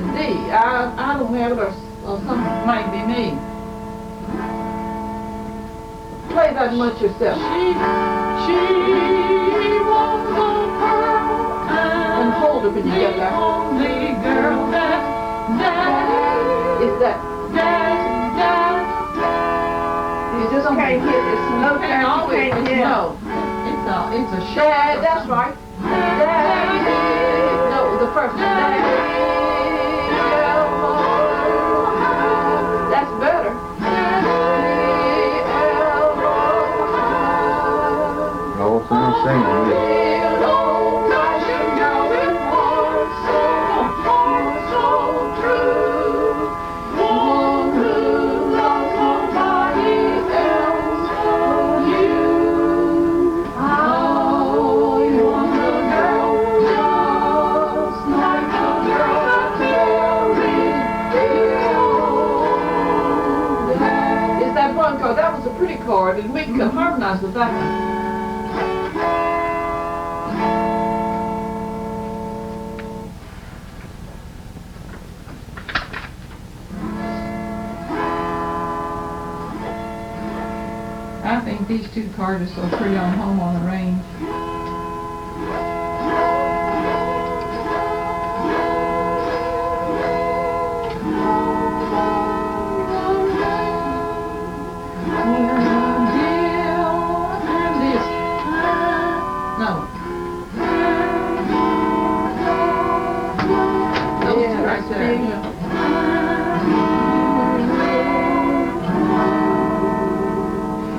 D. I don't have it, or something might be me. Play that much yourself. She was a pearl And hold it when you get that. only girl that Is that? You just can't hit this note there, you can't hit. No. it's a short. Dad, that's right. Daddy. No, the first one. That's better. Ralston Silling. That was a pretty chord, and we could harmonize with that one. I think these two cards are so pretty on Home on the Range.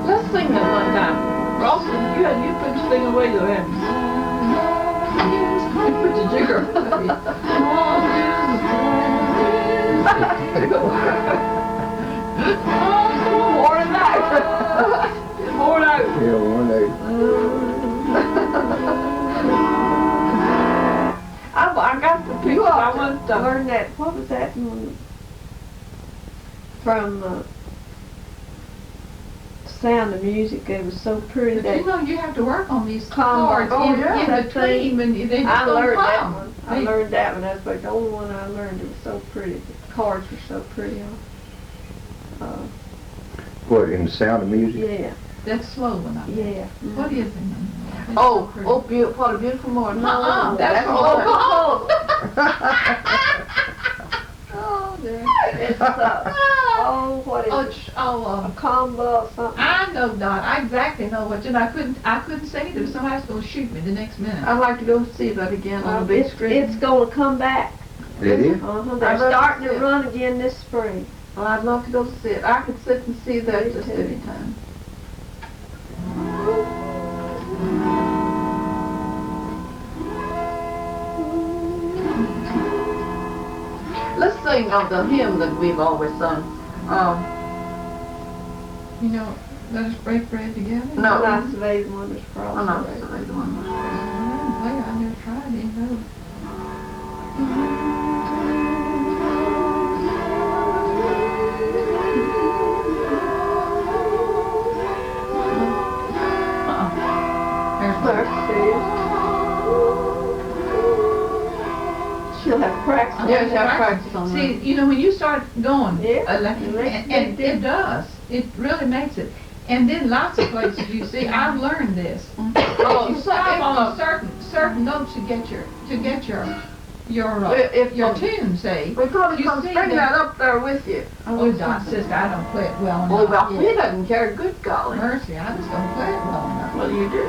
Let's sing that one time. Ralston, you put this thing away though, haven't you? You put your jigger away. More than that. More than that. Yeah, one day. I got the picture. I want to learn that. What was that one? From Sound of Music. It was so pretty. But you know, you have to work on these Chords. chords in between, and they just I don't learned that come. one. I learned that one. That's like the only one I learned. It was so pretty. The chords were so pretty. What, in the Sound of Music? Yeah. That's slow one. Yeah. What is it? It's oh, so oh, what a beautiful morning. That's all. Oh, there. It's oh, what is it? A combo or something. I know, Dot. I exactly know what. And I couldn't say it. Somebody's going to shoot me the next minute. I'd like to go see that again on the big screen. It's going to come back. It is? They're starting to run again this spring. Well, I'd love to go see it. I could sit and see that just any time. Let's sing of the hymn that we've always sung. You know, let us break bread together. No. Nice Lady Wonders Cross. Oh, no, it's the one. I never tried it. No. She'll have practice. Yeah, she'll have practice on that. See, you know, when you start going, Yeah, and it does. It really makes it. And then lots of places you see, I've learned this. Oh, You stop on certain notes to get your tune, say. We probably You can see bring that- that up there with you. Oh, Dot, sister, I don't play it well enough. Oh, well, he doesn't care. Good golly. Mercy, I just don't play it well enough. Well, you do.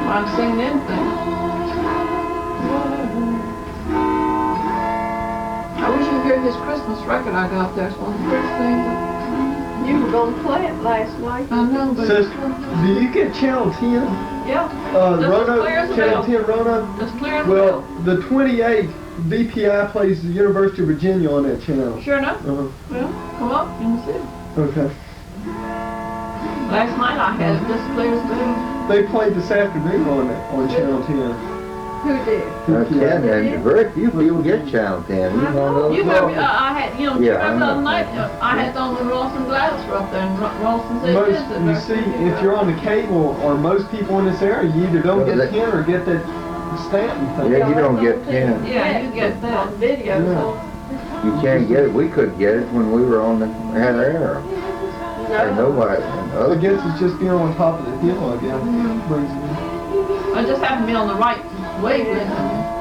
I'm singing anything. I wish you could hear his Christmas record I got there. It's one of the first things. You were going to play it last night. I know, but So, do you get Channel 10? yeah, Roanoke, clear as a Channel bell. 10 Roanoke? it's clear as a Well, bell. the 28th, VPI plays the University of Virginia on that channel. Sure enough. Uh-huh. Well, come up and see. Okay. Last night I had it just clear as a bell. They played this afternoon on Channel 10. Who did? Ten, and very few people get Channel 10. You know, You remember, I had, you know, Yeah, remember the I other know. night, I had on when Ross and Gladys were up there, and Ralston said, Most, "Yes, you see, if you're on the cable, or most people in this area, you either don't Well, get they- 10 or get that The Staunton thing. Yeah, you don't get 10. Yeah, you get that. On video, so. You can't get it. We couldn't get it when we were on the had our air. Or nobody. I guess it's just being on top of the hill, I guess. Brings it in. I just have to be on the right wavelength.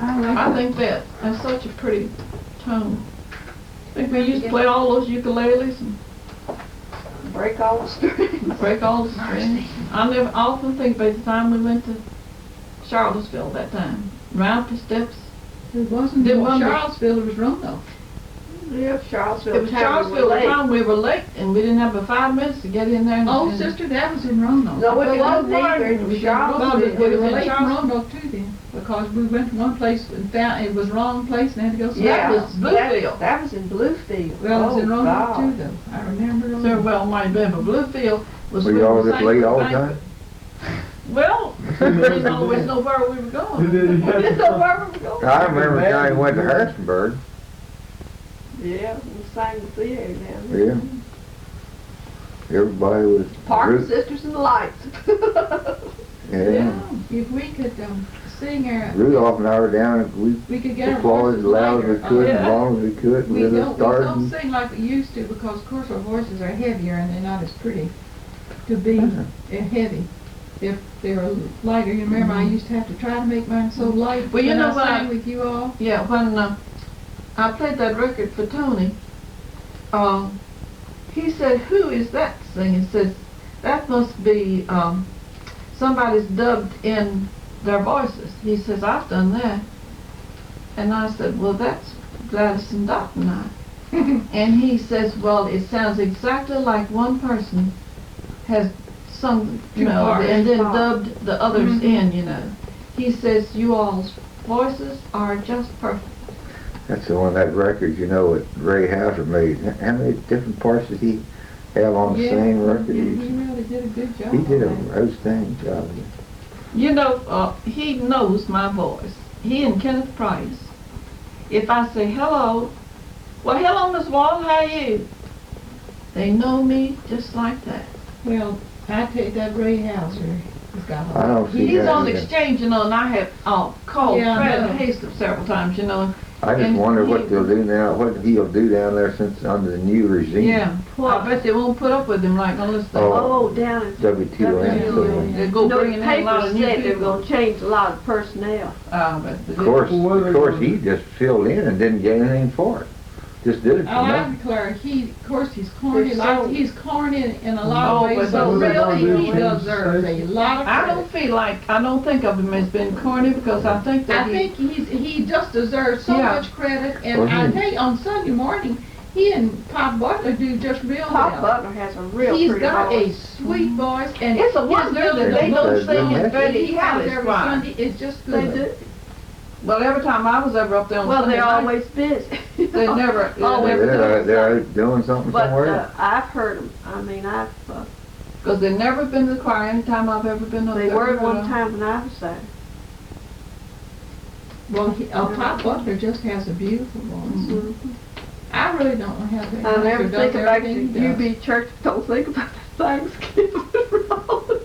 I think that's such a pretty tone. I think we used to play all those ukuleles and Break all the strings. break all the strings. I often think by the time we went to Charlottesville that time, round the steps. It wasn't Didn't wonder. Charlottesville, it was Roanoke. Yeah, Charlottesville. It was Charlottesville the time we were late and we didn't have but 5 minutes to get in there. Oh, sister, that was in Roanoke. No, it Well, wasn't either. It was Charlottesville. We It was were in late from Charlottesville. Roanoke too then, because we went to one place and found it was wrong place and had to go somewhere. Yeah, was Bluefield. That was in Bluefield. Well, it was in Oh, Roanoke God. too though, I remember So, Roanoke. well, might have been, but Bluefield was. Were we you all were just saying late all the banquet. time? Well, we didn't always know where we were going. We didn't know where we were going. I remember the time we went to Harrisonburg. Yeah, we sang the theater down there. Yeah. Everybody was. Parker Sisters and the Lights. Yeah. If we could sing our, Rudolph and I were down and we could get our applauded voices as loud as we lighter. could, as Yeah. long as we could. We With us don't starting. sing like we used to because of course our voices are heavier and they're not as pretty to be heavy. If they're lighter, you remember I used to have to try to make mine so light Well, you when know I what sang with you all. Yeah, when I played that record for Tony, he said, "Who is that singing?" Says, "That must be somebody's dubbed in their voices." He says, "I've done that." And I said, "Well, that's Gladys and Dot and I." And he says, "Well, it sounds exactly like one person has sung, you Two know, parts. and then dubbed the others Mhm. in, you know." He says, "You all's voices are just perfect." That's the one, that record, you know, what Ray Hauser made. How many different parts did he have on the same record? Yeah, he really did a good job. He did a on that. outstanding job. You know, he knows my voice. He and Kenneth Price. If I say hello, well, hello, Miss Wall, how are you? They know me just like that. Well, I tell you that Ray Hauser has got I a don't see He's that on either. exchange, you know, and I have called Yeah, I Fred know. Hastings several times, you know. I just and wonder he- what they'll do now, what he'll do down there since under the new regime. Yeah, I bet they won't put up with him like unless they, Oh, down in W2M. they go No, bringing the in a lot paper of new said they're people. gonna change a lot of personnel. But they Of did. course, he just filled in and didn't get anything for it. Just did it for Oh, I nothing. declare, of course, he's corny, They're so- he's corny in a lot Oh, of but ways, so those are really, he gonna deserves a lot of I credit. don't think of him as being corny because I think that I think he just deserves so Yeah. much credit, and Well, I he- tell you, on Sunday morning, he and Pop Butler do just real Pop well. Butler has a real He's pretty got a voice. sweet voice, and It's a his wonder little that they That's don't a sing good in Betty he has Callis every choir. Sunday, it's just They good. do. Well, every time I was ever up there on Well, Sunday they're night, always busy. they never, Always never doing They're out doing something But somewhere. I've heard them. I mean, because they've never been to the choir anytime I've ever been up they there. were one time when I was there. Well, Pop Butler just has a beautiful voice. I really don't know how they I never think about the everything he does. UB church. Don't think about the Thanksgiving roast.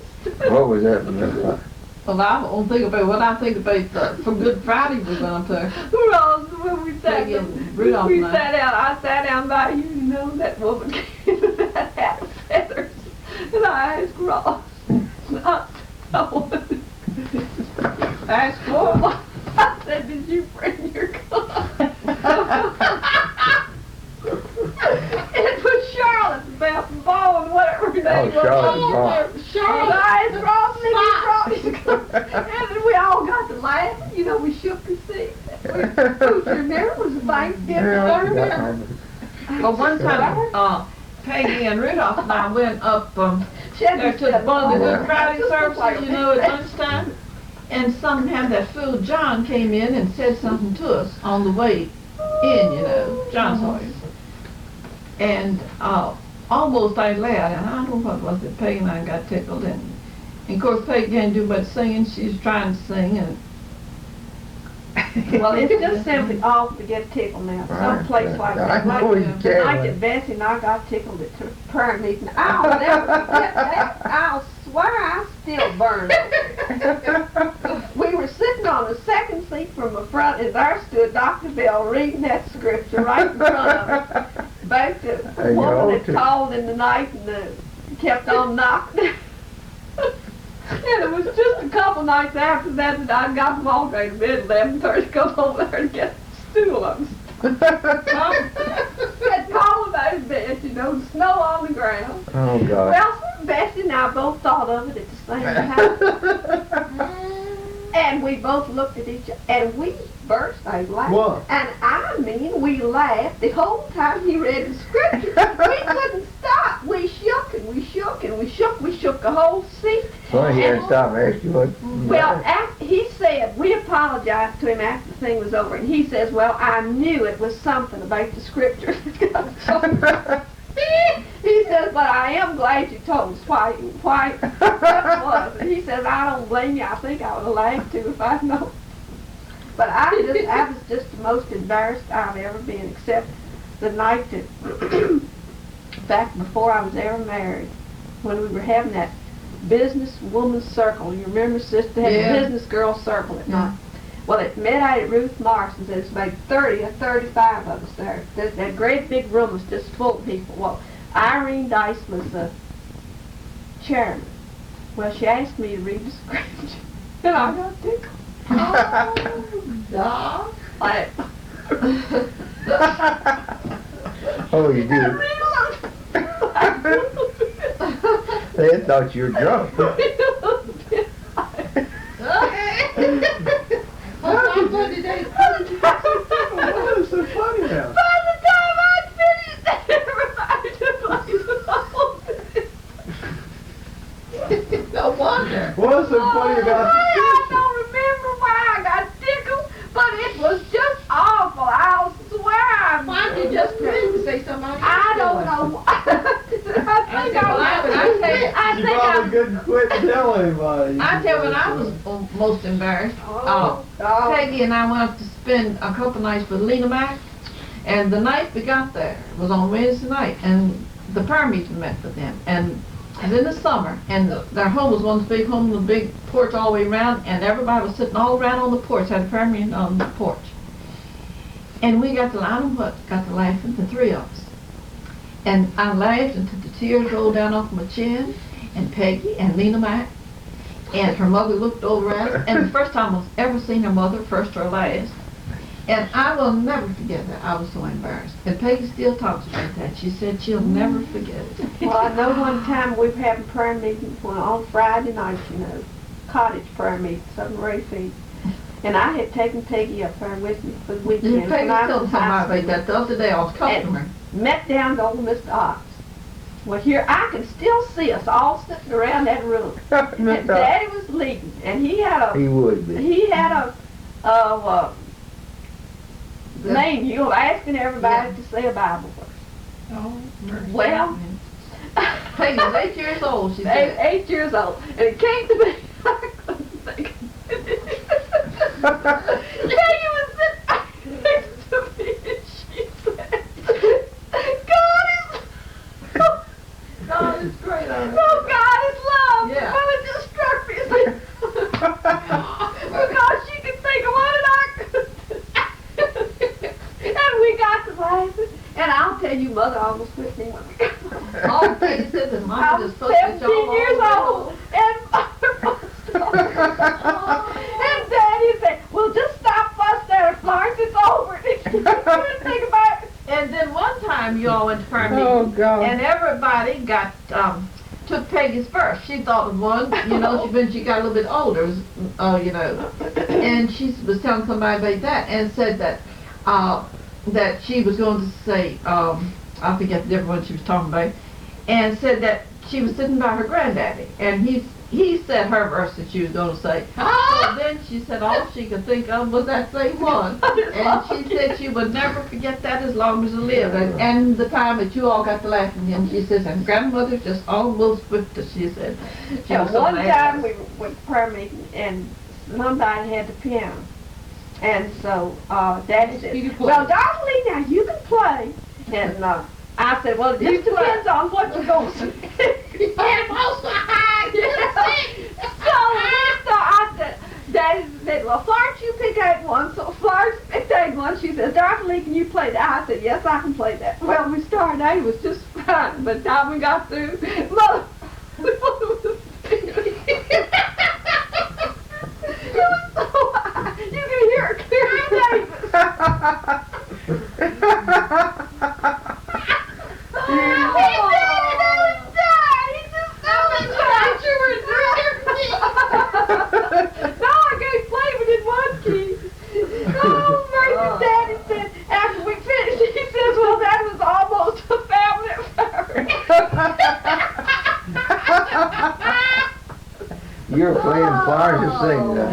What was that? Well, I don't think about what I think about for Good Friday we're going to. Roast when we sat Taking Rudolph we and I. sat down. I sat down by you. You know that woman came with that hat of feathers, and I asked Ross. Ask for I said, "Did you bring your gun?" It was Charlotte's Beth Ball and whatever her name was. Charlotte Ball. Charlotte, I asked Ross if he brought his gun. And then we all got to laughing. You know, we shook the seat. Don't you remember? It was Thanksgiving. I remember. Well, one time, Peggy and Rudolph and I went up there to one of the Yeah. Good Friday services, you know, at lunchtime. And some had that fool John came in and said something to us on the way in, you know, John Sawyer. And almost I laughed, and I don't know what was it, Peggy and I got tickled. And of course Peggy can't do much singing, she's trying to sing. And Well, it's just simply awful to get tickled now. Some place like I that. know Like you the night can. that Bessie and I got tickled at the prayer meeting. I'll never forget that. I'll swear I still burn it. We were sitting on the second seat from the front, and there stood Dr. Bell reading that scripture right in front of us. About the And you woman ought that to. called in the night and kept on knocking. And it was just a couple nights after that that I got them all going to bed at 11:30 to go over there and get the stool on. Had all of those beds, you know, snow on the ground. Oh, God. Well, Bessie and I both thought of it at the same time. And we both looked at each other, and we burst out laughing. What? And I mean, we laughed the whole time he read the scripture. We couldn't stop. We shook and we shook and we shook. We shook the whole seat. Well, he hadn't stopped asking what. Well, he said, we apologized to him after the thing was over, and he says, well, I knew it was something about the scripture. He says, but I am glad you told us why that was. And he says, I don't blame you. I think I would have laughed too if I'd known. But I was just the most embarrassed I've ever been, except the night that, back before I was ever married, when we were having that business woman's circle. You remember, sister, they had Yeah. a business girl circle at night. Well, it met out at Ruth Morrison's. There's about 30 or 35 of us there. That great big room was just full of people. Well, Irene Dice was the chairman. Well, she asked me to read the scripture, and I got tickled. Like, Oh, you did. They thought you were drunk. What is so funny now? By the time I'd finished, everybody just like, no wonder. What's so funny about I the don't remember why I got tickled, but it was just awful. I'll swear. Why did you just scream to say somebody? I don't know why. I think You probably couldn't quit and tell anybody. I tell you when I was most embarrassed. Oh. Peggy and I went up to spend a couple nights with Lena Mack, and the night we got there was on Wednesday night, and the prayer meeting met with them, and it was in the summer, and their home was one of the big homes with a big porch all the way around, and everybody was sitting all around on the porch, had a prayer meeting on the porch. And we got to, I don't know what, got to laughing, the three of us. And I laughed until the tears rolled down off my chin, and Peggy and Lena Mack, and her mother looked over at us, and the first time I've ever seen her mother, first or last. And I will never forget that. I was so embarrassed. And Peggy still talks about that. She said she'll never forget it. Well, I know one time we were having prayer meetings on Friday nights, you know, cottage prayer meetings, something very feet. And I had taken Peggy up there with me for the weekend. Peggy when I told was somebody high about school. that the other day. I was talking to her. Met down to old Mr. Ox. Well, here, I can still see us all sitting around that room. And Daddy was leading, and he had a name. You were asking everybody to say a Bible verse. Oh, mercy. Well, Peggy was 8 years old, she said. 8 years old, and it came to me. I couldn't think. Peggy was sitting next to me, and she said, God is great, "Oh, God is love." Yeah. Well, it just struck me as because she could think of one and I couldn't. And we got to laughing, and I'll tell you, Mother almost quit me when we got home. All Peggy said is I Mama was just put the 17 years old, and and Daddy said, "Well, just stop fussing at her, Florence. It's over." And she couldn't think about it. And then one time you all went to prayer meeting. Oh, God. And everybody got, took Peggy's verse. She thought of one, you know, when she got a little bit older, you know. And she was telling somebody about that and said that, that she was going to say, I forget the different one she was talking about, and said that she was sitting by her granddaddy, and he said her verse that she was going to say. Ah! So then she said all she could think of was that same one. And she said she would never forget that as long as she lived. And the time that you all got to laughing, and she says, and grandmother just almost whipped us, she said. She And was so one mad. time we went to prayer meeting and somebody had the piano. And so Daddy said, You can play. well, Darlene, now you can play. And I said, well, it You just depends on what you're going to sing. And also, So I said, Daddy said, well, Florence, you pick out one. So Florence picked out one. She said, Darlene, can you play that? I said, yes, I can play that. Well, we started out, it was just fine. By the time we got through, Mother was singing. It was so high. You can hear it clear as Davis. No, I can't play but in one key. Oh, mercy, Daddy said, after we finished, he says, well, that was almost a family affair. You were playing Florence to sing that.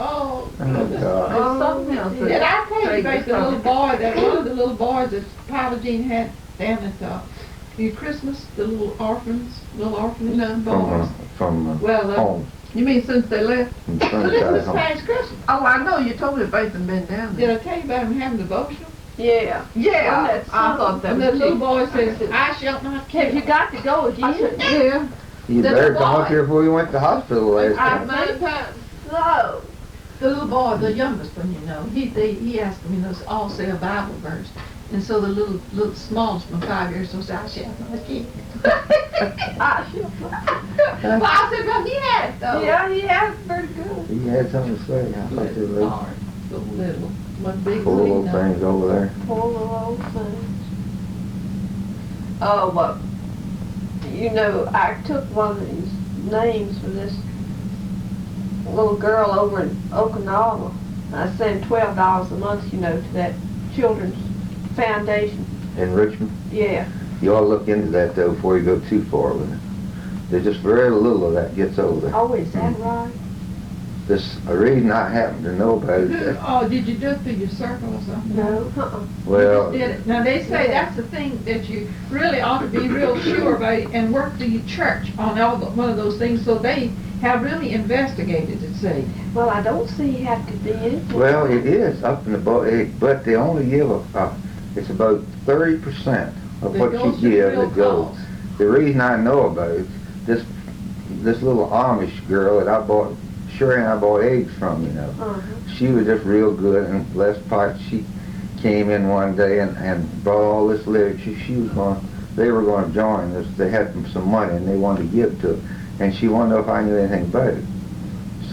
Oh, God. There's something else. and I told you about the little boy, that one of the little boys that Papa Jean had down at the Christmas, the little orphanage boys. From Well, home, You mean since they left? from this Sunnyside home. past Christmas, Oh, I know, you told me about them being down did there. I tell you about him having devotional? Yeah. Yeah, that's I thought that And was the little cute. boy says, I shall not kill. Have you got to go I again? said, yeah. You The better boy. come up here before you went to the hospital last I time. think So, the little boy, the youngest one, you know, he asked them, all say a Bible verse. And so the little smallest one, 5 years old, said, I shall not kill. Well, I said, well, he had it, though. yeah, he has pretty good. You had something to say. I thought they were Hard, little, one big full one, of you know. things over there. Poor little old thing. Oh, well, you know, I took one of these names for this little girl over in Okinawa. I send $12 a month, you know, to that children's foundation. In Richmond, Yeah. you ought to look into that though before you go too far with it. There's just very little of that gets over there. Oh, is that right? A reason I happen to know about it, Oh, did you do it through your circle or something? No. well, You just did it. Now, they say that's the thing that you really ought to be real sure about and work through your church on one of those things, so they have really investigated it, see. Well, I don't see you have to be in. well, it is up in the boat, but they only give it's about 30% of That what goes you to the give real that goes. cause. The reason I know about it, this little Amish girl that I bought eggs from, you know. Uh-huh. She was just real good, and last part she came in one day and brought all this literature. They were going to join us. They had some money and they wanted to give to her, and she wanted to know if I knew anything about it.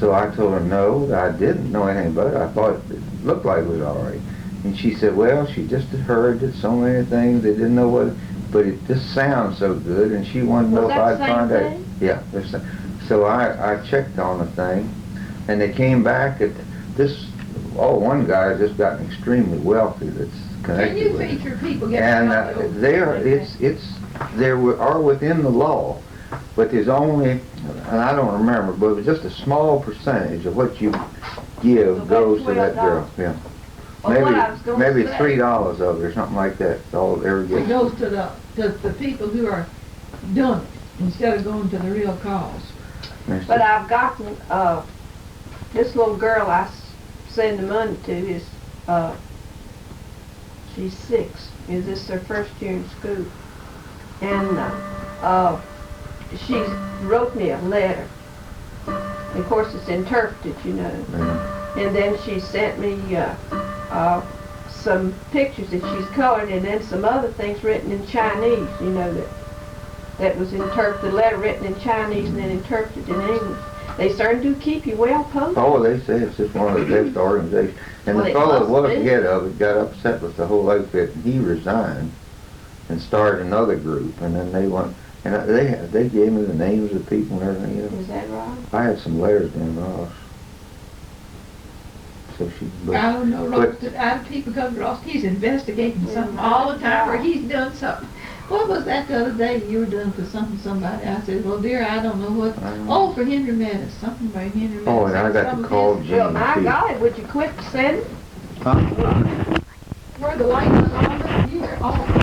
So I told her no, that I didn't know anything about it. I thought it looked like it was all right. And she said, well, she just had heard that so many things, they didn't know what, but it just sounds so good, and she wanted to know Was if that I'd the same find out. thing? Yeah. So I checked on the thing, and they came back at one guy has just gotten extremely wealthy that's Can connected you with it. feature people getting And money? they are within the law, but there's only, and I don't remember, but it was just a small percentage of what you give So goes to that's that girl. Yeah. Well, what I was gonna Maybe say- $3 of it or something like that. That's all it ever It gets. goes to the people who are doing it, instead of going to the real cause. But I've gotten, this little girl I send the money to is, she's 6. This is her first year in school. And, she wrote me a letter. Of course, it's interpreted, you know. Yeah. And then she sent me, some pictures that she's colored, and then some other things written in Chinese, you know, that was interpreted, the letter written in Chinese and then interpreted in English. They certainly do keep you well posted. Oh, they say it's just one of the best organizations. And Well, the it fellow that must was be. the head of it got upset with the whole outfit, and he resigned and started another group. And then they gave me the names of people and everything else. Is that right? I had some letters in Ross. So I don't know, Ross, people come to Ross, he's investigating something all the time, or he's done something. What was that the other day you were doing for somebody? I said, well, dear, I don't know what. Oh, for Henry Menace, something about Henry Menace. Oh, and I got Some to of call his- Jane Well, my too. God, would you quit sending? Huh? Where the light was on, you were all